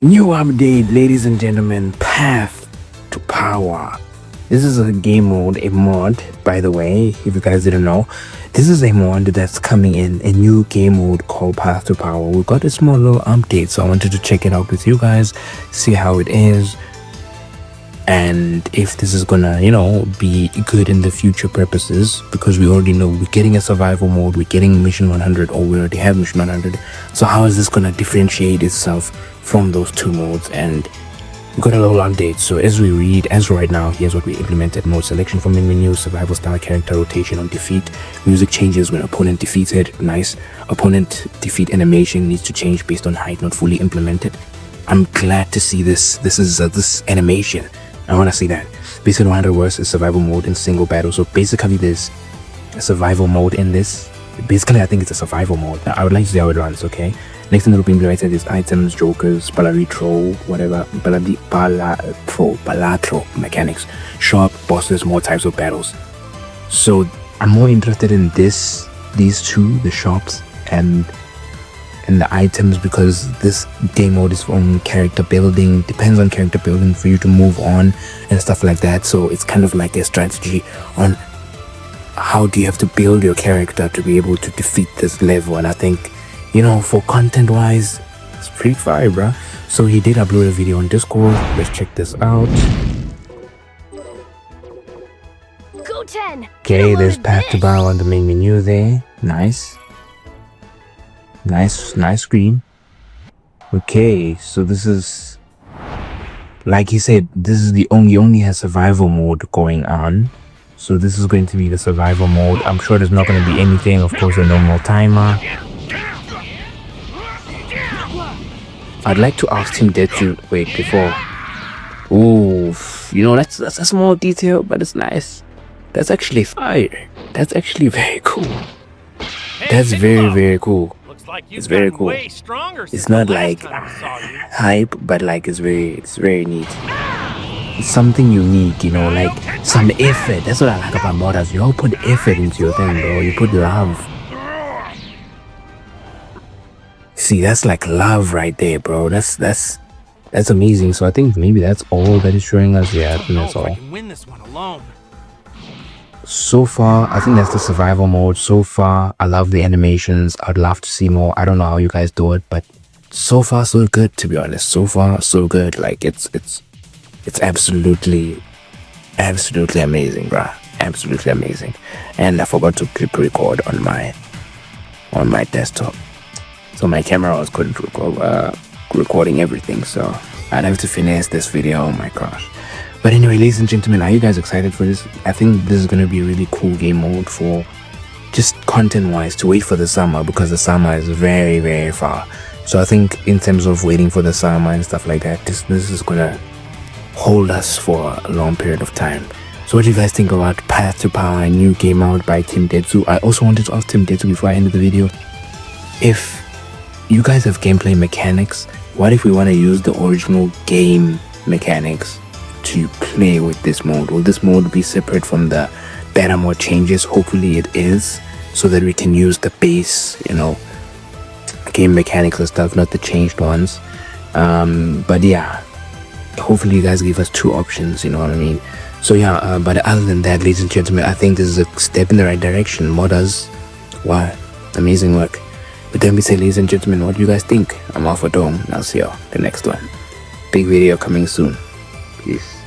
New update, ladies and gentlemen, Path to Power. This is a game mode, a mod, by the way, if you guys didn't know. This is a mod that's coming in, a new game mode called Path to Power. We got a small little update, so I wanted to check it out with you guys, see how it is, and if this is gonna, be good in the future purposes, because we already know we're getting a survival mode, we're getting Mission 100, or we already have Mission 100. So how is this gonna differentiate itself from those two modes? And we got a little update. So as right now, here's what we implemented: mode selection from main menu, survival style, character rotation on defeat, music changes when opponent defeated. Nice. Opponent defeat animation needs to change based on height, not fully implemented. I'm glad to see this. This is this animation. I want to see that. Based on 100 words is survival mode in single battle. So basically there's a survival mode in this. Basically I think it's a survival mode. I would like to see how it runs, okay? Next thing that will be implemented is items, jokers, palaritro, whatever, palatro mechanics, shop, bosses, more types of battles. So I'm more interested in these two, the shops and the items, because this game mode is on character building, depends on character building for you to move on and stuff like that. So it's kind of like a strategy on how do you have to build your character to be able to defeat this level. And I think, for content wise, it's pretty fire, bruh. So he did upload a video on Discord. Let's check this out. Go 10. Okay, there's Path to Power on the main menu there. Nice screen. Okay, so this is, like he said, this is the only has survival mode going on. So this is going to be the survival mode. I'm sure there's not going to be anything, of course, a normal timer. I'd like to ask Team Detsu, wait, before. Ooh, that's a small detail, but it's nice. That's actually fire. That's actually very cool. That's very, very cool. It's very cool. It's not like hype, but like it's very neat. It's something unique, like some effort. That's what I like about modders. You all put effort into your thing, bro. You put love. See, that's like love right there, bro. That's amazing. So I think maybe that's all that is showing us. Yeah, I think that's all. So far, I think that's the survival mode. So far, I love the animations. I'd love to see more. I don't know how you guys do it, but so far so good, to be honest. So far so good. Like it's absolutely amazing, bruh. Absolutely amazing. And I forgot to click record on my desktop, so my camera was couldn't record recording everything. So I'd have to finesse this video. Oh my gosh. But anyway, ladies and gentlemen, are you guys excited for this? I think this is going to be a really cool game mode for just content-wise to wait for the summer, because the summer is very, very far. So I think in terms of waiting for the summer and stuff like that, this is going to hold us for a long period of time. So what do you guys think about Path to Power, a new game mode by Team Detsu? I also wanted to ask Team Detsu before I ended the video, if you guys have gameplay mechanics, what if we want to use the original game mechanics to play with this mode? Will this mode be separate from the beta mode changes? Hopefully it is, so that we can use the base, game mechanics and stuff, not the changed ones. But yeah, hopefully you guys give us two options, you know what I mean? So yeah, but other than that, ladies and gentlemen, I think this is a step in the right direction. Modders, wow, amazing work. But then we say, ladies and gentlemen, what do you guys think? I'm Alpha Dome, and I'll see y'all the next one. Big video coming soon. Peace.